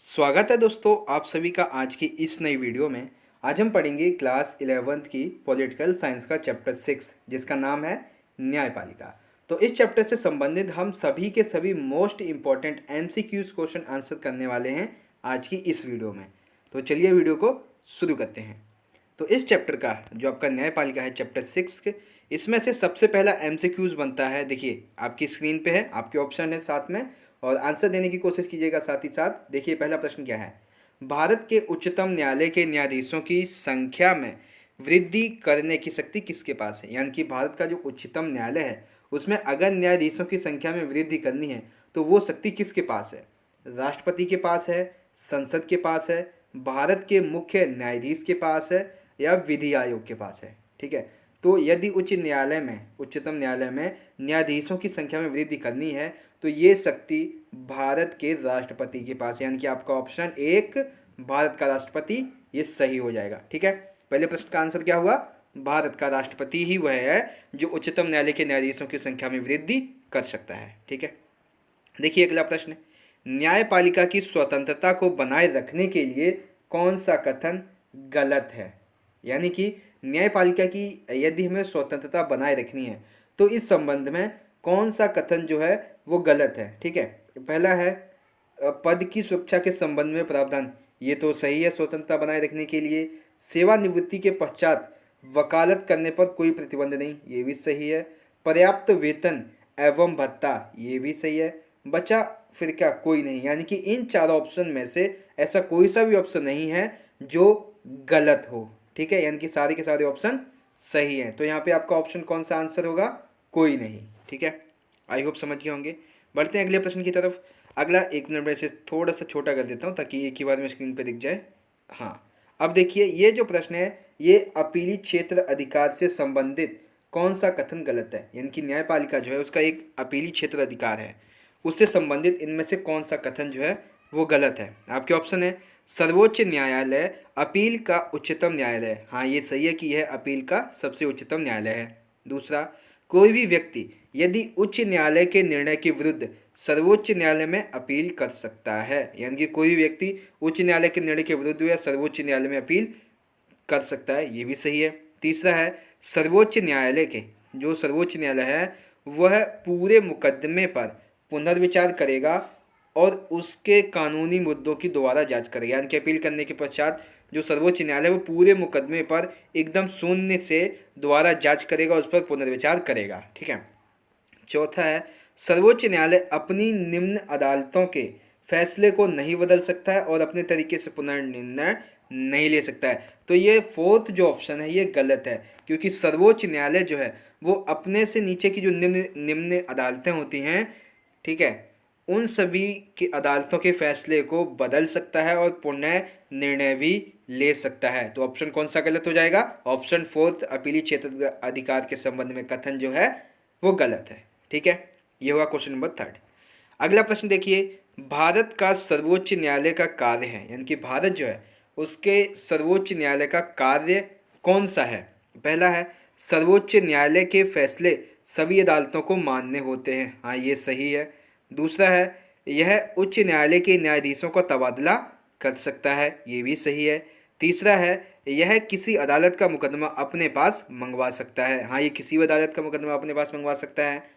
स्वागत है दोस्तों आप सभी का आज की इस नई वीडियो में। आज हम पढ़ेंगे क्लास 11th की पॉलिटिकल साइंस का चैप्टर 6 जिसका नाम है न्यायपालिका। तो इस चैप्टर से संबंधित हम सभी के सभी most important MCQs question answer करने वाले हैं आज की इस वीडियो में। तो चलिए वीडियो को शुरू करते हैं। तो इस चैप्टर का जो आपका न्यायपालिका है चैप्टर 6 के, इसमें से सबसे पहला एमसीक्यूज बनता है। देखिए आपकी स्क्रीन पे है, आपके ऑप्शन है साथ में, और आंसर देने की कोशिश कीजिएगा साथ ही साथ। देखिए पहला प्रश्न क्या है। भारत के उच्चतम न्यायालय के न्यायाधीशों की संख्या में वृद्धि करने की शक्ति किसके पास है। यानी कि भारत का जो उच्चतम न्यायालय है उसमें अगर न्यायाधीशों की संख्या में वृद्धि करनी है तो वो शक्ति किसके पास है। राष्ट्रपति के पास है, संसद के पास है, भारत के मुख्य न्यायाधीश के पास है, या विधि आयोग के पास है। ठीक है, तो यदि उच्चतम न्यायालय में न्यायाधीशों की संख्या में वृद्धि करनी है तो ये शक्ति भारत के राष्ट्रपति के पास है। यानी कि आपका ऑप्शन एक भारत का राष्ट्रपति ये सही हो जाएगा। ठीक है, पहले प्रश्न का आंसर क्या हुआ, भारत का राष्ट्रपति ही वह है जो उच्चतम न्यायालय के न्यायाधीशों की संख्या में वृद्धि कर सकता है। ठीक है, देखिए अगला प्रश्न। न्यायपालिका की स्वतंत्रता को बनाए रखने के लिए कौन सा कथन गलत है। यानी कि न्यायपालिका की यदि हमें स्वतंत्रता बनाए रखनी है तो इस संबंध में कौन सा कथन जो है वो गलत है। ठीक है, पहला है पद की सुरक्षा के संबंध में प्रावधान, ये तो सही है स्वतंत्रता बनाए रखने के लिए। सेवानिवृत्ति के पश्चात वकालत करने पर कोई प्रतिबंध नहीं, ये भी सही है। पर्याप्त वेतन एवं भत्ता, ये भी सही है। बचा फिर क्या, कोई नहीं। यानी कि इन चारों ऑप्शन में से ऐसा कोई सा भी ऑप्शन नहीं है जो गलत हो। ठीक है, यानी कि सारे के सारे ऑप्शन सही हैं। तो यहाँ पे आपका ऑप्शन कौन सा आंसर होगा, कोई नहीं। ठीक है, आई होप समझ गए होंगे। बढ़ते हैं अगले प्रश्न की तरफ। अगला 1 मिनट में से थोड़ा सा छोटा कर देता हूँ ताकि एक ही बार में स्क्रीन पे दिख जाए। हाँ, अब देखिए ये जो प्रश्न है ये अपीली क्षेत्र अधिकार से संबंधित कौन सा कथन गलत है। यानी कि न्यायपालिका जो है उसका एक अपीली क्षेत्र अधिकार है, उससे संबंधित इनमें से कौन सा कथन जो है वो गलत है। आपके ऑप्शन है सर्वोच्च न्यायालय अपील का उच्चतम न्यायालय, हाँ ये सही है कि यह अपील का सबसे उच्चतम न्यायालय है। दूसरा, कोई भी व्यक्ति यदि उच्च न्यायालय के निर्णय के विरुद्ध सर्वोच्च न्यायालय में अपील कर सकता है। यानी कि कोई भी व्यक्ति उच्च न्यायालय के निर्णय के विरुद्ध या सर्वोच्च न्यायालय में अपील कर सकता है, ये भी सही है। तीसरा है सर्वोच्च न्यायालय है वह पूरे मुकदमे पर पुनर्विचार करेगा और उसके कानूनी मुद्दों की दोबारा जांच करेगा। यानी कि अपील करने के पश्चात जो सर्वोच्च न्यायालय वो पूरे मुकदमे पर एकदम शून्य से दोबारा जांच करेगा, उस पर पुनर्विचार करेगा। ठीक है। चौथा है सर्वोच्च न्यायालय अपनी निम्न अदालतों के फैसले को नहीं बदल सकता है और अपने तरीके से पुनर्निर्णय नहीं ले सकता है। तो ये फोर्थ जो ऑप्शन है ये गलत है, क्योंकि सर्वोच्च न्यायालय जो है वो अपने से नीचे की जो निम्न निम्न अदालतें होती हैं, ठीक है, उन सभी की अदालतों के फैसले को बदल सकता है और पुनः निर्णय भी ले सकता है। तो ऑप्शन कौन सा गलत हो जाएगा, ऑप्शन फोर्थ अपीली क्षेत्र अधिकार के संबंध में कथन जो है वो गलत है। ठीक है, ये हुआ क्वेश्चन नंबर 3। अगला प्रश्न देखिए, भारत का सर्वोच्च न्यायालय का कार्य है, यानी कि भारत जो है उसके सर्वोच्च न्यायालय का कार्य कौन सा है। पहला है सर्वोच्च न्यायालय के फैसले सभी अदालतों को मान्य होते हैं, हाँ ये सही है। दूसरा है यह उच्च न्यायालय के न्यायाधीशों का तबादला कर सकता है, ये भी सही है। तीसरा है यह किसी अदालत का मुकदमा अपने पास मंगवा सकता है, हाँ ये किसी भी अदालत का मुकदमा अपने पास मंगवा सकता है।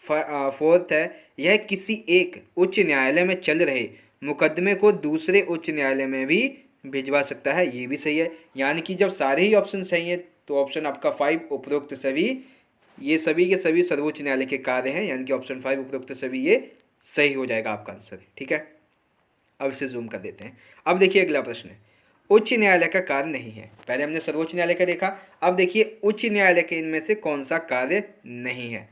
फोर्थ है यह किसी एक उच्च न्यायालय में चल रहे मुकदमे को दूसरे उच्च न्यायालय में भी भिजवा सकता है, ये भी सही है। यानी कि जब सारे ही ऑप्शन सही हैं तो ऑप्शन आपका 5 उपरोक्त सभी, ये सभी के सभी सर्वोच्च न्यायालय के कार्य हैं, यानी कि ऑप्शन 5 उपरोक्त सभी ये सही हो जाएगा आपका आंसर। ठीक है, अब इसे जूम कर देते हैं। अब देखिए अगला प्रश्न है उच्च न्यायालय का कार्य नहीं है। पहले हमने सर्वोच्च न्यायालय का देखा, अब देखिए उच्च न्यायालय के इनमें से कौन सा कार्य नहीं है।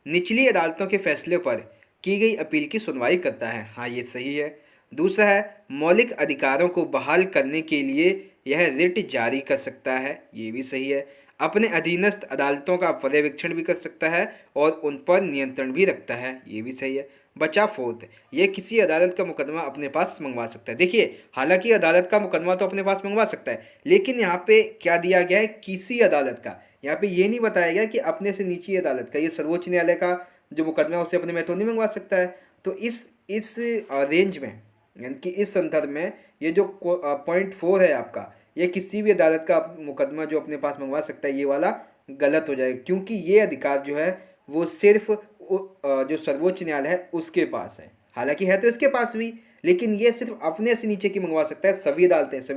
निचली अदालतों के फैसले पर की गई अपील की सुनवाई करता है, हाँ ये सही है। दूसरा है मौलिक अधिकारों को बहाल करने के लिए यह रिट जारी कर सकता है, ये भी सही है। अपने अधीनस्थ अदालतों का पर्यवेक्षण भी कर सकता है और उन पर नियंत्रण भी रखता है, ये भी सही है। बचा फोर्थ, ये किसी अदालत का मुकदमा अपने पास मंगवा सकता है। देखिए हालांकि अदालत का मुकदमा तो अपने पास मंगवा सकता है, लेकिन यहाँ पे क्या दिया गया है, किसी अदालत का। यहाँ पे ये नहीं बताया गया कि अपने से नीची अदालत का, ये सर्वोच्च न्यायालय का जो मुकदमा है उसे अपने में तो नहीं मंगवा सकता है। तो इस रेंज में यानी कि इस संदर्भ में ये जो पॉइंट 4 है आपका, ये किसी भी अदालत का मुकदमा जो अपने पास मंगवा सकता है, ये वाला गलत हो जाएगा, क्योंकि ये अधिकार जो है वो सिर्फ जो सर्वोच्च न्यायालय है उसके पास है। हालांकि है तो इसके पास भी, लेकिन ये सिर्फ अपने से नीचे की मंगवा सकता है। सभी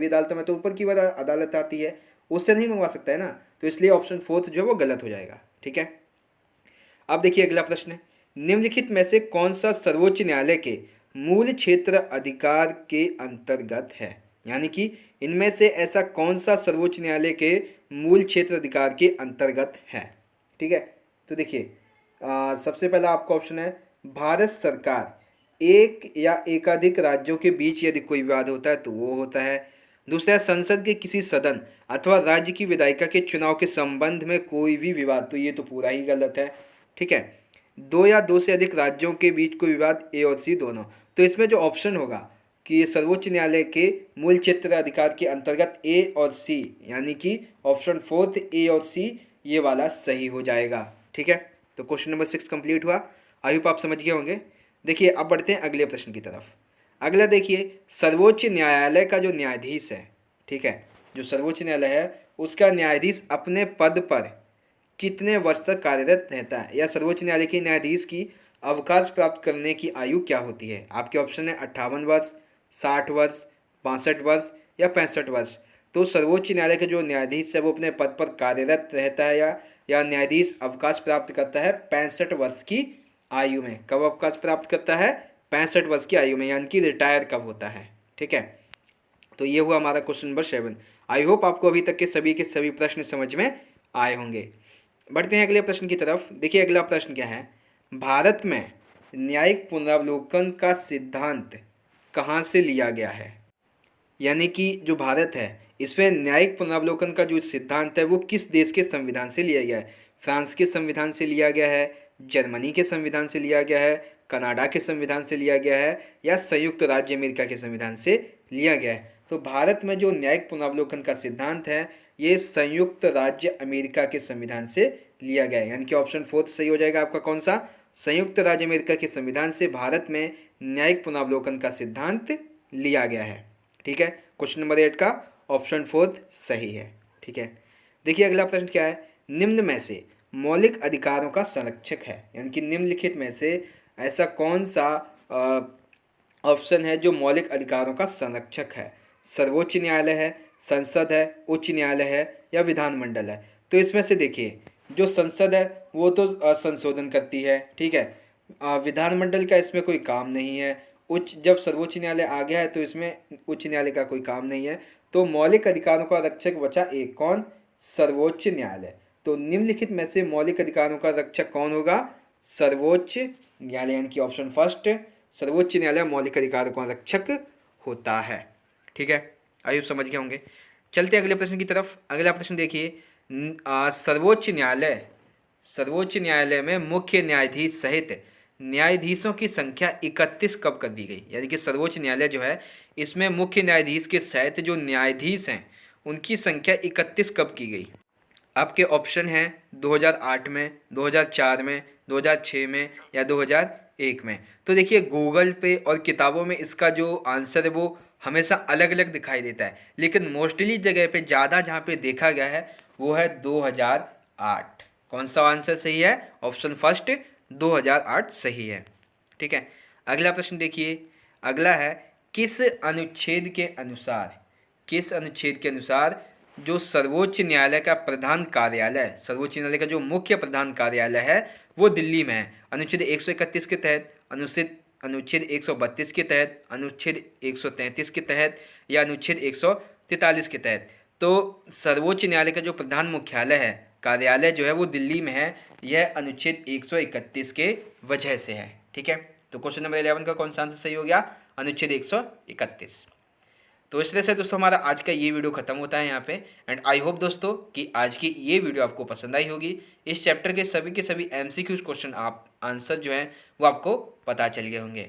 अदालतों में तो ऊपर की अदालत आती है, उससे नहीं मंगवा सकता है ना, तो इसलिए ऑप्शन 4 जो है वो गलत हो जाएगा। ठीक है, अब देखिए अगला प्रश्न है, निम्नलिखित में से कौन सा सर्वोच्च न्यायालय के मूल क्षेत्र अधिकार के अंतर्गत है। यानी कि इनमें से ऐसा कौन सा सर्वोच्च न्यायालय के मूल क्षेत्र अधिकार के अंतर्गत है। ठीक है, तो देखिए सबसे पहला आपका ऑप्शन है, भारत सरकार एक या एकाधिक राज्यों के बीच यदि कोई विवाद होता है तो वो होता है। दूसरा है, संसद के किसी सदन अथवा राज्य की विधायिका के चुनाव के संबंध में कोई भी विवाद, तो ये तो पूरा ही गलत है। ठीक है, दो या दो से अधिक राज्यों के बीच कोई विवाद, ए और सी दोनों। तो इसमें जो ऑप्शन होगा कि सर्वोच्च न्यायालय के मूल क्षेत्र अधिकार के अंतर्गत ए और सी, यानी कि ऑप्शन 4 ए और सी, ये वाला सही हो जाएगा। ठीक है, तो क्वेश्चन नंबर 6 कंप्लीट हुआ। आई होप आप समझ गए होंगे। देखिए अब बढ़ते हैं अगले प्रश्न की तरफ। अगला देखिए, सर्वोच्च न्यायालय का जो न्यायाधीश है, ठीक है, जो सर्वोच्च न्यायालय है उसका न्यायाधीश अपने पद पर कितने वर्ष तक कार्यरत रहता है, या सर्वोच्च न्यायालय के न्यायाधीश की अवकाश प्राप्त करने की आयु क्या होती है। आपके ऑप्शन है 58 वर्ष, 60 वर्ष, 62 वर्ष या 65 वर्ष। तो सर्वोच्च न्यायालय के जो न्यायाधीश है वो अपने पद पर कार्यरत रहता है या न्यायाधीश अवकाश प्राप्त करता है 65 वर्ष की आयु में। कब अवकाश प्राप्त करता है? 65 वर्ष की आयु में, यानी कि रिटायर कब होता है। ठीक है, तो ये हुआ हमारा क्वेश्चन नंबर 7। आई होप आपको अभी तक के सभी प्रश्न समझ में आए होंगे। बढ़ते हैं अगले प्रश्न की तरफ। देखिए अगला प्रश्न क्या है, भारत में न्यायिक पुनरावलोकन का सिद्धांत कहाँ से लिया गया है। यानी कि जो भारत है इसमें न्यायिक पुनरावलोकन का जो सिद्धांत है वो किस देश के संविधान से लिया गया है। फ्रांस के संविधान से लिया गया है, जर्मनी के संविधान से लिया गया है, कनाडा के संविधान से लिया गया है, या संयुक्त राज्य अमेरिका के संविधान से लिया गया है। तो भारत में जो न्यायिक पुनरावलोकन का सिद्धांत है ये संयुक्त राज्य अमेरिका के संविधान से लिया गया है, यानी कि ऑप्शन 4 सही हो जाएगा आपका। कौन सा? संयुक्त राज्य अमेरिका के संविधान से भारत में न्यायिक पुनरावलोकन का सिद्धांत लिया गया है। ठीक है, क्वेश्चन नंबर 8 का ऑप्शन 4 सही है। ठीक है, देखिए अगला प्रश्न क्या है, निम्न में से मौलिक अधिकारों का संरक्षक है, यानी कि निम्नलिखित में से ऐसा कौन सा ऑप्शन है जो मौलिक अधिकारों का संरक्षक है। सर्वोच्च न्यायालय है, संसद है, उच्च न्यायालय है या विधानमंडल है। तो इसमें से देखिए जो संसद है वो तो संशोधन करती है, ठीक है, विधानमंडल का इसमें कोई काम नहीं है, जब सर्वोच्च न्यायालय आ गया है तो इसमें उच्च न्यायालय का कोई काम नहीं है। तो मौलिक अधिकारों का रक्षक बचा एक, कौन? सर्वोच्च न्यायालय। तो निम्नलिखित में से मौलिक अधिकारों का रक्षक कौन होगा? सर्वोच्च न्यायालय, यानी कि ऑप्शन फर्स्ट, सर्वोच्च न्यायालय मौलिक अधिकारों का रक्षक होता है। ठीक है, आयु समझ गए होंगे। चलते अगले प्रश्न की तरफ। अगला प्रश्न देखिए, सर्वोच्च न्यायालय में मुख्य न्यायाधीश सहित न्यायाधीशों की संख्या 31 कब कर दी गई। यानी कि सर्वोच्च न्यायालय जो है इसमें मुख्य न्यायाधीश के सहित जो न्यायाधीश हैं उनकी संख्या 31 कब की गई। आपके ऑप्शन हैं 2008 में, 2004 में, 2006 में या 2001 में। तो देखिए गूगल पे और किताबों में इसका जो आंसर है वो हमेशा अलग अलग दिखाई देता है, लेकिन मोस्टली जगह पे ज़्यादा जहाँ पे देखा गया है वो है 2008। कौन सा आंसर सही है? ऑप्शन फर्स्ट 2008 सही है। ठीक है, अगला प्रश्न देखिए। अगला है, किस अनुच्छेद के अनुसार जो सर्वोच्च न्यायालय का प्रधान कार्यालय, सर्वोच्च न्यायालय का जो मुख्य प्रधान कार्यालय है वो दिल्ली में है। अनुच्छेद 131 के तहत, अनुच्छेद 132 के तहत, अनुच्छेद 133 के तहत या अनुच्छेद 143 के तहत। तो सर्वोच्च न्यायालय का जो प्रधान मुख्यालय है, कार्यालय जो है वो दिल्ली में है। यह अनुच्छेद 131 के वजह से है। ठीक है, तो क्वेश्चन नंबर 11 का कौन सा आंसर सही हो गया? अनुच्छेद 131। तो इस तरह से दोस्तों हमारा आज का ये वीडियो खत्म होता है यहाँ पे। एंड आई होप दोस्तों कि आज की ये वीडियो आपको पसंद आई होगी। इस चैप्टर के सभी MCQ क्वेश्चन आप आंसर जो हैं वो आपको पता चल गए होंगे।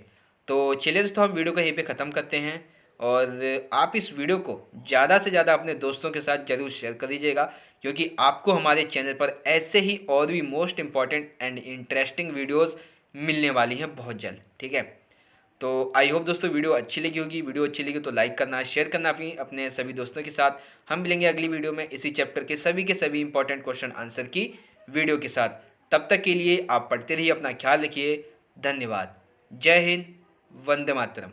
तो चलिए दोस्तों हम वीडियो को यहीं पे ख़त्म करते हैं, और आप इस वीडियो को ज़्यादा से ज़्यादा अपने दोस्तों के साथ ज़रूर शेयर कर दीजिएगा, क्योंकि आपको हमारे चैनल पर ऐसे ही और भी most important and interesting videos मिलने वाली हैं बहुत जल्द। ठीक है, तो आई होप दोस्तों वीडियो अच्छी लगी होगी। वीडियो अच्छी लगी तो लाइक करना, शेयर करना अपने सभी दोस्तों के साथ। हम मिलेंगे अगली वीडियो में इसी चैप्टर के सभी इंपॉर्टेंट क्वेश्चन आंसर की वीडियो के साथ। तब तक के लिए आप पढ़ते रहिए, अपना ख्याल रखिए। धन्यवाद। जय हिंद, वंदे मातरम।